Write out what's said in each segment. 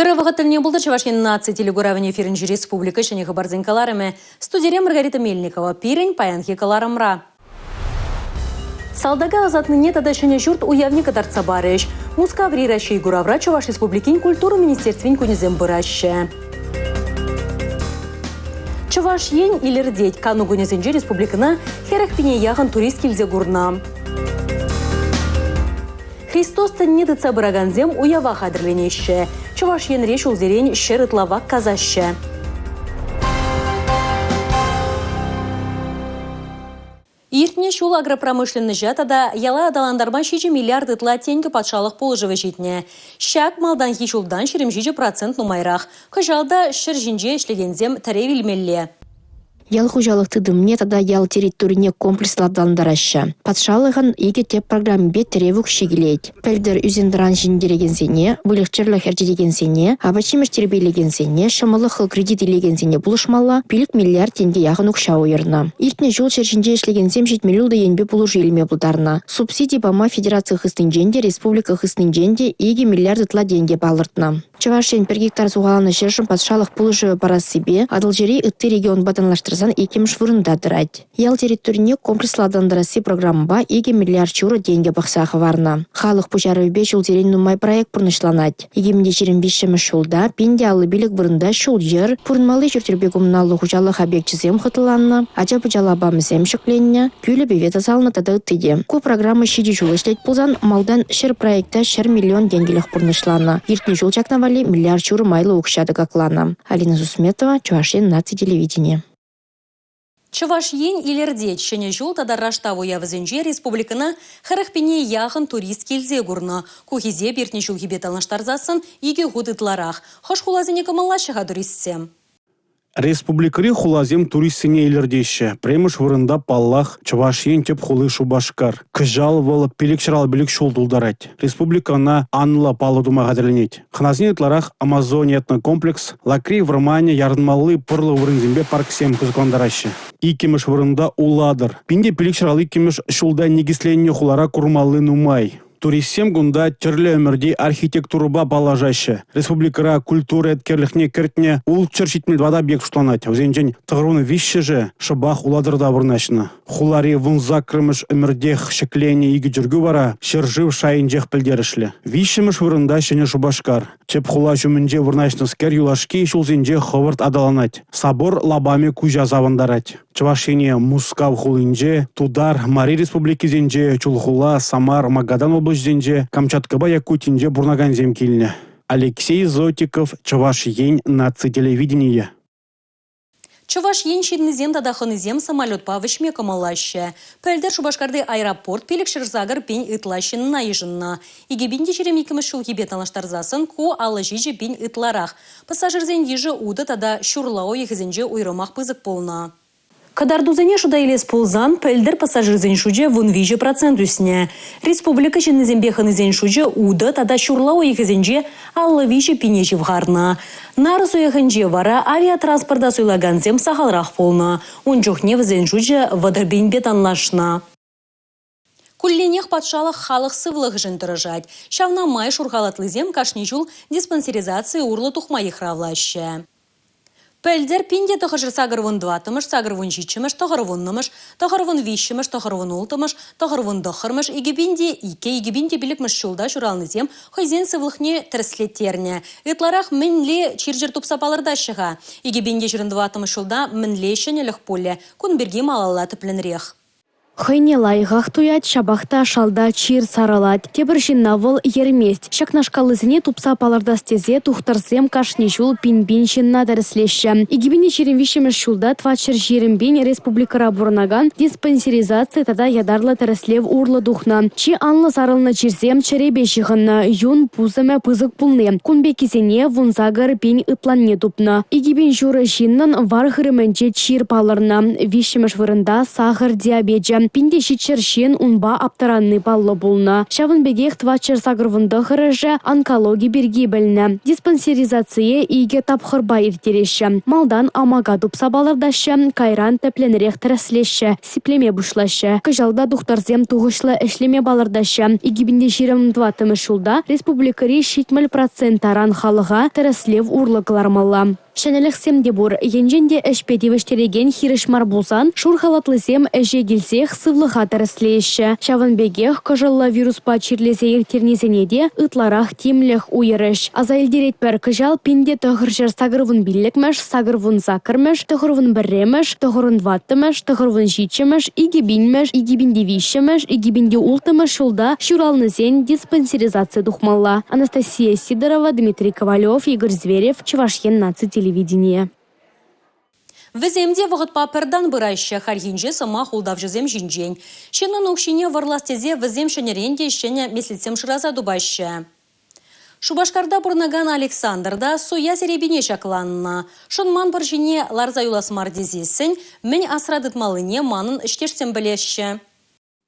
Ыры вағыттылне бұлды Чувашин наци телегуравыне эфирінжі республика және хабарзен каларымы. Студия Маргарита Мельникова, пирень паянхи каларымра. Салдага азатныне тада шыне жұрт уявника тарца барыш. Мускаври рашей гуравра Чуваш республикин культуру министерствен күнізем бұращы. Чуваш ен илердеть кану күнізенже республикана херах пине яғын турист келзе гурна. Христос тінне дыца бұраганзем уява қадырленеші. Чуваш ен реш улзерен шерытлава казашы. Иртне шул агропромышленный жатада яла адаландарма 6 миллиард ытла тенге патшалық полжывы жетіне. Шак малдан хишулдан 20% нумайрақ. Хыжалда шыр жинже ішлегензем тәревілмелі. Ял хужалықты дымне тада ял территорине комплекслабдандараща. Патшалығын еге теп программбе теревук шегілейд. Пәлдер үзендіран жиндереген вылықчырлы хәрдереген сене, абачимыш тербейлеген сене, шамалы қыл кредит илеген сене бұлышмалла, пилік миллиард тенге яғын ұқша ойырна. Иртне жол шершінде ішлеген сем 7 миллиулды енбе бұлыжы елме бұлдарна. Субсидий бама федерация хыстың женде, республика хыстың женде еге миллиард ытла денге балыртна. Чувашен per гектар суғаланы шершін патшалық бұлыжы барас себе, адылжері үтті регион баданлаштырзан екеміш вырында дырать. Ял территорине комплексладандарасы программба 2 миллиард чуры денге бақсағы варна. Халық пұжары 5 жыл терен нумай проект пұрнышланать. Егемінде 25 шулда, пенде алы билік вырында шул жер, пұрынмалы жүртербе коммуналлы хұжалық объектчізем хытыланна, ача пұжалабамызем шықленне, күйлі бевета салына тада үттіде. Ку программа шиди жыл ішлет пұлзан, малдан шыр проекта шыр миллион денгелік пұрнышланна. Ертіне жыл чакнавали миллиард чуры майлы ұқшады қақлана. Алина Зусметова, Чувашен наци телевидение. Чуваш ен илердет, шыне жол тада раштаву явызенже республикана харахпене яғын турист келзе гурна. Кухизе бертне жол хибет алыштарзасын иге худытларах. Хош хулазыне камалашыға туристсем. Республикари хулазем туристсене илердеші. Премыш вырында паллах Чуваш ен теп хулы шубашкар. Кыжал валы пелекшырал білік шул дулдарать. Республикана анла палы дума ғадырленет. Ханазне ытларах Амазония этно комплекс лакри в Романе ярдмалы пырлы вырынзембе парк сем кызыкландарашы. Икемеш вырында уладыр. Пинде пелекшырал икемеш шулда негисленне хулара курмалы нумай. Туристсем гунда терлі өмірде архитектуруба балажашы. Республикара культура эткерліхне кертне ул чыршитмел вада бек шутланать. Өзенжен тығыруны вишші же шыбақ уладырда бұрнашына. Хулари вунза крымыш өмірдех шеклене игі жүргі бара, шыржыв шайынжех пілдерішлі. Вишшіміш вырында шыне шубашкар. Чеп хула жүмінде вырнашны скер юлашки шулзенже ховырт адаланать. Собор лабами кужа завандарать. Чувашине Мускав хулынже, Тудар, Мари Республики зенже, Чулхула, Самар, Магадан облачзенже, Камчаткаба Якутинже бурнаган земкильне. Алексей Зотиков, Чуваш ен наци телевидение. Чуваш ен шеднізем тадахынызем самолет павышме камалашы. Пәлдер Шубашкарды аэропорт пелік шырзагыр пен ытлашын наижынна. Игебінде жеремекіміз шулхибет алаштарзасын ку алыжи пен ытларах. Пассажирзен ежі уды тада шурлау ехізенже уйрымақ пызык полна. Кадардузене шуда елес пулзан, пәлдер пассажирзен шуже вунвижі процент үсіне. Республика жынызенбехынызен шуже уды тада шурлау ехізенже аллывижі пенежі вғарна. Нары суяхынже вара авиатранспорта суйлаганзем сағалрақ полна. Он жоқне візен шуже вадырбен бетанлашна. Кулленех патшалық халық сывлық жын тұрыжать. Шавна май шурғалатлызем кашни жул диспансеризации урлы тухмайы хравлашы. Пәлдер пинде тұхыжыр сағырвын 2-тымыш, сағырвын 7-мыш, тұғырвын-нымыш, тұғырвын 5-мыш, тұғырвын 6-мыш, тұғырвын 9-мыш, егебінде білікміш шулда жұралнызем, хойзен сывлықне тірслеттеріне. Итларақ мінле чиржір тұпсапалырда шыға. Егебінде жүрін 2-тымыш шулда мінле шынелік поле, күнберге малалла тіпленірек. Хыйне лайғақ туят, шабақта шалда чир саралат. Тебіршін навыл ермест. Шакнашқалызыне тупса палардастезе тухтарзем кашни жул пин-бин шынна дәріслеші. Игібіне жерімвишіміз шулда твачыр жерімбен республикара бұрнаган диспансеризация тада ядарлы тәріслев урлы духна. Чи анлы сарылны чирзем чәребе жығынна. Юн пузыме пызык пулны. Кунбекізене вунзагар пен ытланне тупна. Игібен журы жиннан варғырымынче чир палырна. Вишіміш вырында сахар диабеджі. Пинде шичершен унба аптаранны баллы булна. Шавынбегех твачер сагырвында хырыжа онкология берги білні. Диспансеризация иге тапхырба иртереші. Малдан амага дупса балардашы, кайран тепленерек тіріслеші, сиплеме бушлашы. Кыжалда духтарзем туғышлы эшлеме балардашы. Игибінде 22 шулда республикари 70% аран халыға тіріслев урлықлармалла. Шәнелік бур, енженде әшпедевіштереген хирышмар булсан, шурхалатлысем әже келсех сывлыға тәріслейші. Шавынбегех кыжылла вируспа чирлесе ертернезенеде ытларах темлех уйырыш. Азайлдерет пәр кыжал пенде тұғыршыр сағырвын билікмәш, сағырвын закырмәш, тұғырвын бірремәш, тұғырын ваттымәш, тұғырвын житшімәш, игебинмәш, игебинде вишшімәш, игебинде ултымәш шулда шуралнызен диспансеризация духмалла. Анастасия Сидорова, Дмитрий Ковалев, Игорь Зверев, Чувашьен наци телевидение. Віземде вғытпа пірдан бұрайшы харгинже сама хулдав жызем жинжен. Шенін ұқшыне варластезе візем шынеренде шене меслетсем шыраза дубайшы. Шубашкарда бұрнаган Александрда суя серебине шакланна. Шынман бір жіне ларза юласмар дезесін, мен асрадытмалыне манын іштешсем білеші.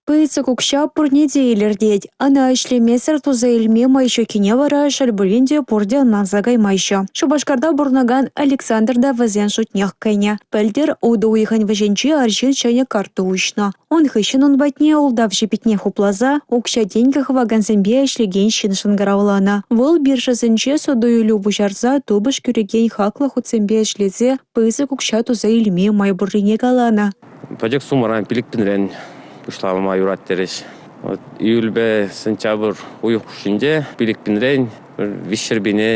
Пыйцы кукша пурне дейлердеть. Ана ишлемесер туза илме майшо кине вара шальбуринде пурде назагай майшо. Шубашкарда бурнаган Александрда вазен шутнях кайне. Пельдер уды уйхан веженчи аржин чайне карту ушна. Он хыщен он батне улдав жепетне хуплаза, укша деньгах вагансембе ишлеген шин шангаравлана. Вол биршасенче содою любу жарза тубыш кюреген хакла хуцембе ишлезе пыйцы кукша туза илме майбуррине галана. Пәдек сумаран пилікпінрен пұшлавыма юрат тереш. Июльбе сентябр уйық үшінде пилікпінрен вишербіне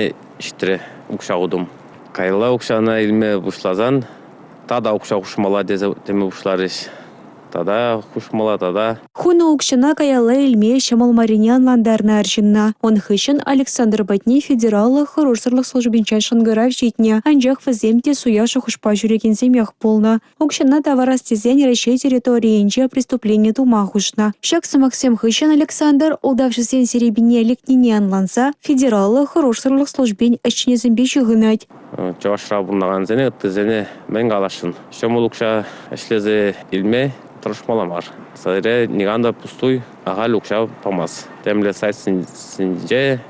іштірі ұқшағудым. Кайла ұқшағына илме бұшлазан, тада ұқшақ ұшмала деме бұшларыш. Тада хушмала тада. Хуна укшана каялла илме шамал маринян ландарна аршинна. Он хыщен Александр Батни федералы хорошырлық службинчан шангырав житне. Анжақ віземте суяшы хушпа жүреген семях полна. Укшана таварастезен речей территориенче преступление тума хушна. Шаксы Максим хыщен Александр, удавшысен серебине лекнине анланса, федералы хорошырлық службин әшчінезімбе жүгінать. Чавашра бұннаған зене, ұттызене мен қалашын. Шамал ұқша әшлезе илме трошмаламар. Садыре ниганда пустой, ага лукша помаз. Темле сайт синже,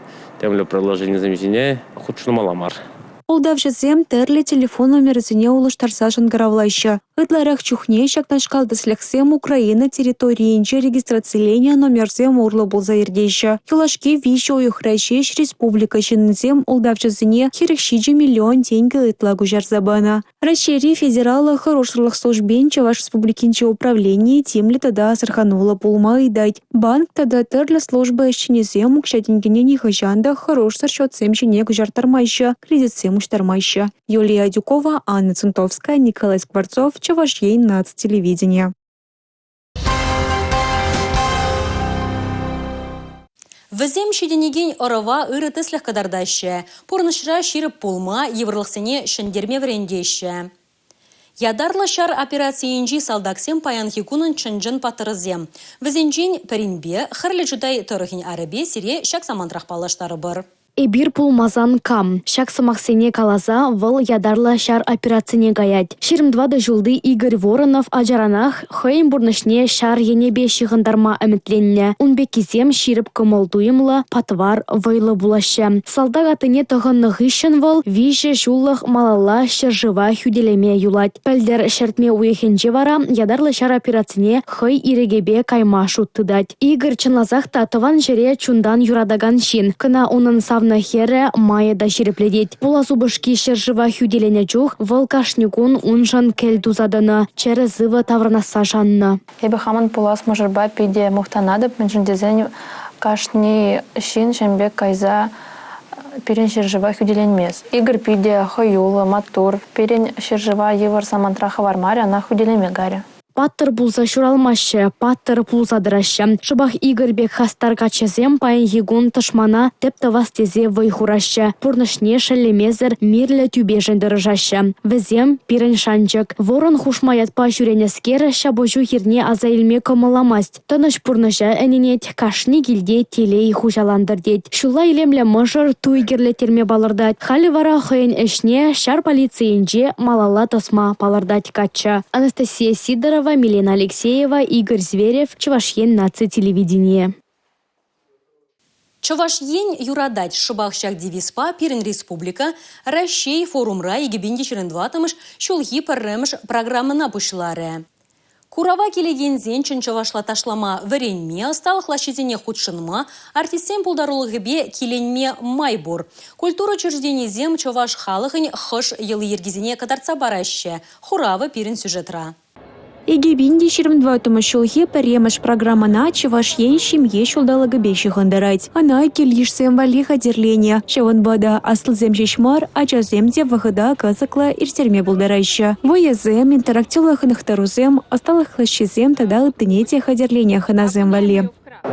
темле приложение замжине, худшну маламар. Улдавшысем терле телефон номерзіне улыштарса шангаравлайшы. Ытларах чухне шакнашкалды слехсем Украина территориенче регистрацияление номерзем урлы болза ердейші. Килашки виші ойықрайшеш республика шыннызем улдавшысыне херекшиджи миллион тенге ытлагу жарзабана. Расшири федералы хорошырлық службен Чуваш республикинче управление темле тада асырханула пулма ыдать. Банк тада терле служба эшченезем укша тенгене нихажанда хорошсар счетсем женег жартармайшы, кредитсем уштармайшы. Юлия Дюкова, Анна Цунтовская, Николай Скворцов, Чувашьен нац телевидения. Візем шеденеген орова ырыты слегкадардашы. Порнышыра ширіп пулма еврлықсыне шындерме врендеші. Ядарлы шар операциянжи салдаксем паянхи кунын чынжын патырызем. Візенжен пәрінбе хырлы жудай тұрығын арабе сире шак самантрах палаштары бір. Эбир пулмазан кам. Шаксы Максене калаза выл ядарлы шар операцияне гаять. 22 жылды Игорь Воронов ажаранах хойын бурнышне шар енебе шығындарма әмітленне. Унбекизем ширіп кымылдуымлы патвар вайлы булашы. Салдак атыне тұғынны ғышын выл виші жулық малала шыржыва хүделеме юлать. Пәлдер шертме уехенже вара ядарлы шар операцияне хой ирегебе кайма шуттыдать. Игорь чынлазах татыван жере чундан юрадаган шин. Кына унын савны хере майда ширепледет. Була зубышки шержыва хүделене жух, волкашникун уншан келдузадыны, чере зывы таврнаса жанны. Ебі хаман пулас мұжырба пиде мұқтанадып, мен жүндезен кашни шин шембек кайза перен шержыва хүделенмес. Игр пиде хойулы, матур, перен шержыва евар самантраха вармаре, ана хүделеме гаре. Паттыр булса шуралмашы, паттыр пулзадырашы. Шыбах Игорьбек хастар качезем пайын егун тышмана тепті вастезе вайхурашы. Пурнышне шелемезір мирлі тюбе жындырыжашы. Візем пирен шанчык. Ворон хушмаятпа жүренескер шабожу хирне азайлме комаламасть. Тыныш пурныша әненет кашни гилде телей хужаландырдет. Шула илемлі мұжыр туйгерлі терме балырдат. Халі вара хойын әшне шар полицейінже малала тосма балырдат качы. Анастасия Сидорова, Сусметова, Милена Алексеева, Игорь Зверев, Чувашьен наци телевидение. Чувашьен юрадать шыбахшак девиспа пирен республика Ращей форумра и гибинди черендватымыш шулхи парремыш программына пушлары. Курава келегензен чынчывашла ташлама варенме, сталых лащизене худшынма, артистен пулдарулығыбе келенме майбур. Культура учрежденизем чуваш халыхын хыш елы ергизене кадарца бараще. Хурава пирен сюжетра. Егебинде 22 шулхи паремыш программана Чувашьен шимье шулдалығы беші ғандарать. Ана келишсем вали хадерления. Шаванбада асылзем жешмар, ачаземде вағыда казықла иртерме булдарайшы. Воязем, интерактивлы хынықтарузем, асталық лащизем тада ұттынете хадерления хыназем вали.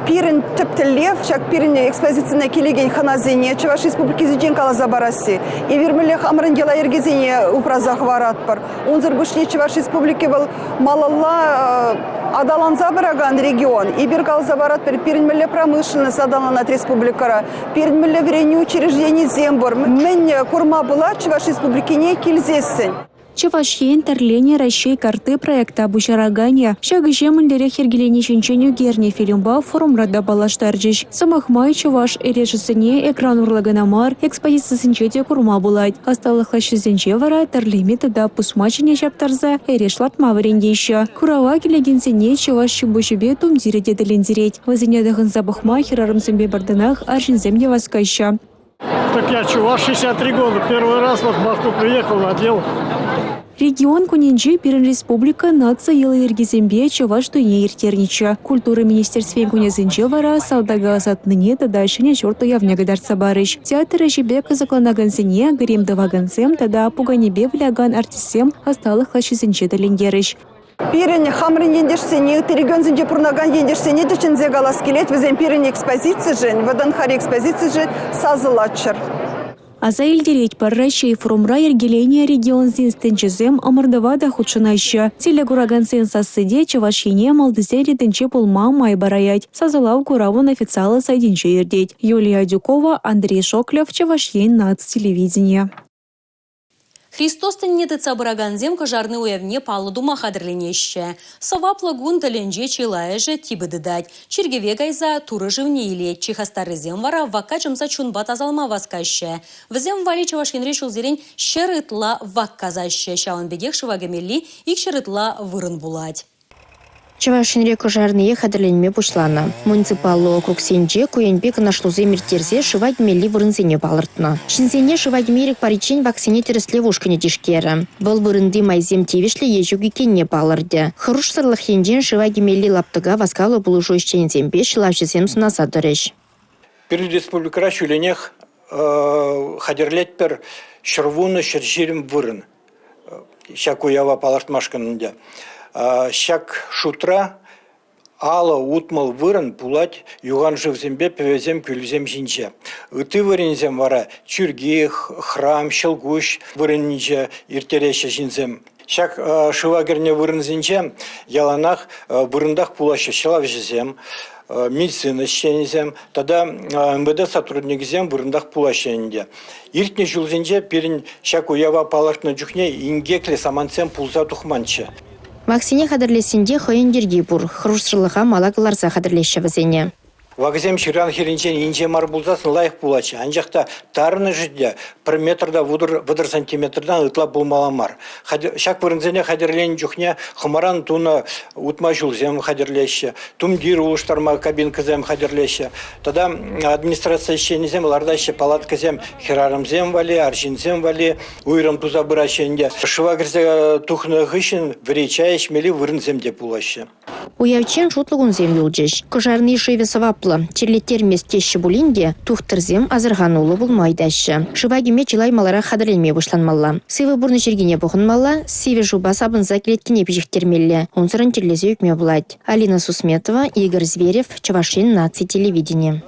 Пирин тептелев, чак пирин экспозиционная келеген ханазене, Чуваш республики зюджен калаза бараси. И вермелех амрангела ергезене упразах варатпар. Унзыр бушне Чуваш республики был малалла адаланза бараган регион. И бир калаза варатпар пирин меле промышленность адаланат республикара. Пирин меле врени учреждений зембор. Мен курма была Чуваш республики не кильзесен. Чувашьен тарление Ращей карты проекта обучарагания. Шагыше мындере хергелени ченченю герне фильмба форумрада балаштарджиш. Самахмай Чуваш эрежесене экран урлаганамар экспозициясынчете курма булайт. Асталых лащизенче вара тарлеме тада пусмачыне чаптарза эрешлатма варендейші. Курава келегенсене Чуваш чубушебе тумдире деделендереть. Вазенедахын забахма хирарымсембе бардынах аршинземде васкайша. Так я чуваш, 63 года. Первый раз вот в Москву приехал, надел. Регион Кунинджи пирен республика нация елы ергизембе Чуваш туне иртернича. Культура министерстве кунезенче вара салдага азатныне тада шыне чорту явне дарца барыш. Театр жебе казакланагансене грим давагансем тада пуганебе вляган артистсем асталых лащизенче талингерыш. Пирин хамрин ендешсене, регион зенде пурнаган ендешсене дечензе галас келет, везем пирин экспозиции жен, ваданхари экспозиции жен сазылачыр. Аза илдереть пар Ращей форумра ергеления регион зинстенчезем амардавада худшынайшы. Теле кураган сенсасыде Чувашьене малдызе ретенче пулма май бараять. Сазалау куравун официалы сайдинче ердеть. Юлия Дюкова, Андрей Шоклев, Чувашьен нацтелевидение. Христос теннетыца бараганзем кажарны уявне палы дума хадырленеще. Савап лагун таленже чилайже тибыдыдать. Чергеве гайза туры живне илет. Чихастарызем вара ваккачымса чунбат азалма васкаще. Візем вали Чувашьен решил зерень шерытла вакказаще. Шауан бегех шывагамели ик шерытла вырын булать. Чувашьенре кожарные хадерленме пушлана. Муниципаллы округ сенже куенбек нашлузе миртерзе шывать мели вырынзене балыртна. Шинзене шывать мерик паричень вакцине тересле вушкане дишкера. Был вырынды майзем тивишле ежуги кенне балырды. Хыруш сырлых хенжен шывать мели лаптыга васкалы булышу ищензем беш лавшизем сунаса дырыш. Перед республикара шуленех хадерлет пер шырвуны шыржирим вырын. Щак уява палартмашканында. Щак шутра ала утмал вырын пулать юган живзембе певезем күлзем жинче. Ыты вырынзем вара чүргех, храм, щелгущ вырынниче иртереше жинзем. Щак шывагерне вырынзенче яланах вырындах пулаще щелав жезем. Медицина щенезем, тогда МВД сотрудникзем вырындах пулащенде. Иртне жылзенче перин щак уява палартны жүхне ингекле саманцем пулза тухманче. Вакцине хадерлесінде хойындерге бур, хрушсырлыға малакыларса хадерлеші візене. Вагзем ширан херенчен инже мар булзасын лайық булачы. Анжақта тарыны жүдде бір метрда выдыр сантиметрдан ытла булмаламар. Шак вырынзене хадерлен жүхне хымаран туны утма жылзем хадерлеші. Тумдир улыштарма кабинкызем хадерлеші. Тогда администрация щенезем лардаща палаткызем херарымзем вали, аршинзем вали, уйрым туза быращенде. Шывагырзе тухны гышын вречаеш мели вырынзем деп булашы. Уявчен шутлыгун зем юлджеш. Кожарный шеве саваплы. Черлеттер местеші булинде тухтырзем азырғанулы булмайдашы. Шывагиме чилаймалара хадырленме бұшланмалла. Сывы бурны жергене бұғынмалла, сиве жуба сабынза келеткене пежектермелі. Онсырын черлезе үкме булать. Алина Сусметова, Игорь Зверев, Чувашьен наци телевидение.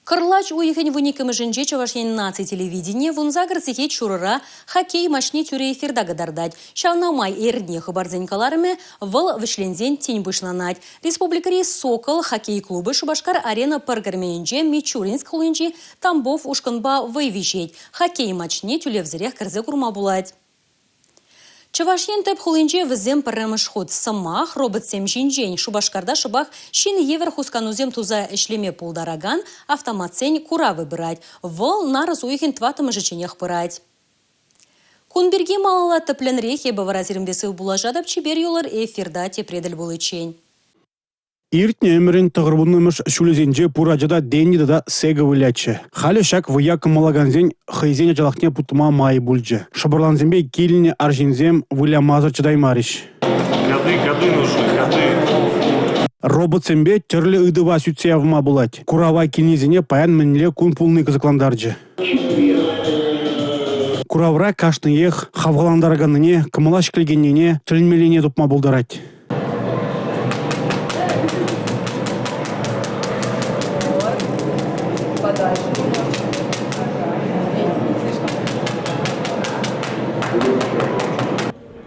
Кырлач уйхен вуникым жинже Чувашьен наци телевидение вунзагыр сихет чурыра хоккей машни тюре эфирда гадардать. Шаунамай эрдне хабарзенькаларыме выл вышлензен тень вышланать. Республикари Сокол хоккей клубы Шубашкар арена паргарменже Мичуринск хулынчи Тамбов ушканба вывещеть. Хоккей машни тюле взрех кырзе курма булать. Чавашен тәп хулинче візем пірреміш ход самах, робот-сем жинжен, Шубашкарда шыбах шин евер хусканузем туза ішлеме пулдараган, автоматсен кура выбирать. Вол нараз уйхен тватымы жыченех пырать. Кунберге малала тіпленрехе баваразирімдесі булажадап чебер юлар эфирда тепредель булычен. Иртне өмірін тұғырбынымыш шулезенже пураджада денді да сега вылячы. Халі шак вияк малаганзен хайзене жалақне путыма май бульджы. Шабырланзенбе келіне аржинзем вылямазыр чыдаймариш. Годы нужны, годы. Робот-сембе терлі ыдыва сүтсе авыма булать. Курава келнезене паян мінле кун пулны кызыкландарджы. Куравра кашны ех хавгаландарганыне, кымылаш келгеннене тілінмелене тупма булдарать.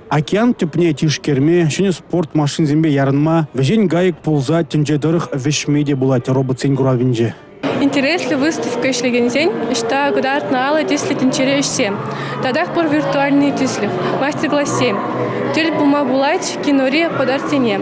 Океан тепне тишкерме, шыны спорт машин зембе ярынма, вежен гайык пулза тенжедырых вешмеде булать робот-сен куравинже. Интересли выставка ишлегензень, что гударт на ала тисли тенчере ишсе. Тадах пор виртуальные тисли, мастер-классе. Тель бума булать, киноре подарцене.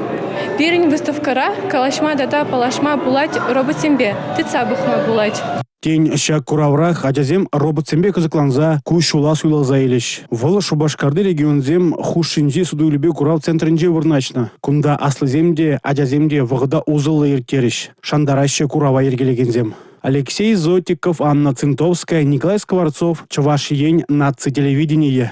Пирень выставкара, калашма дата палашма булать робот-сембе, тыца бухма булать. Тень ща кураврах, аджазем робот-сембе кызыкланза, кушула суйлалза елеш. Выл Шубашкарды регионзем хушинже судуйлюбе курав центринже вырначна. Кунда аслыземде, аджаземде вғыда узылы ертереш. Шандараще курава ергелегензем. Алексей Зотиков, Анна Цинтовская, Николай Скворцов, Чувашиень, наци телевидение.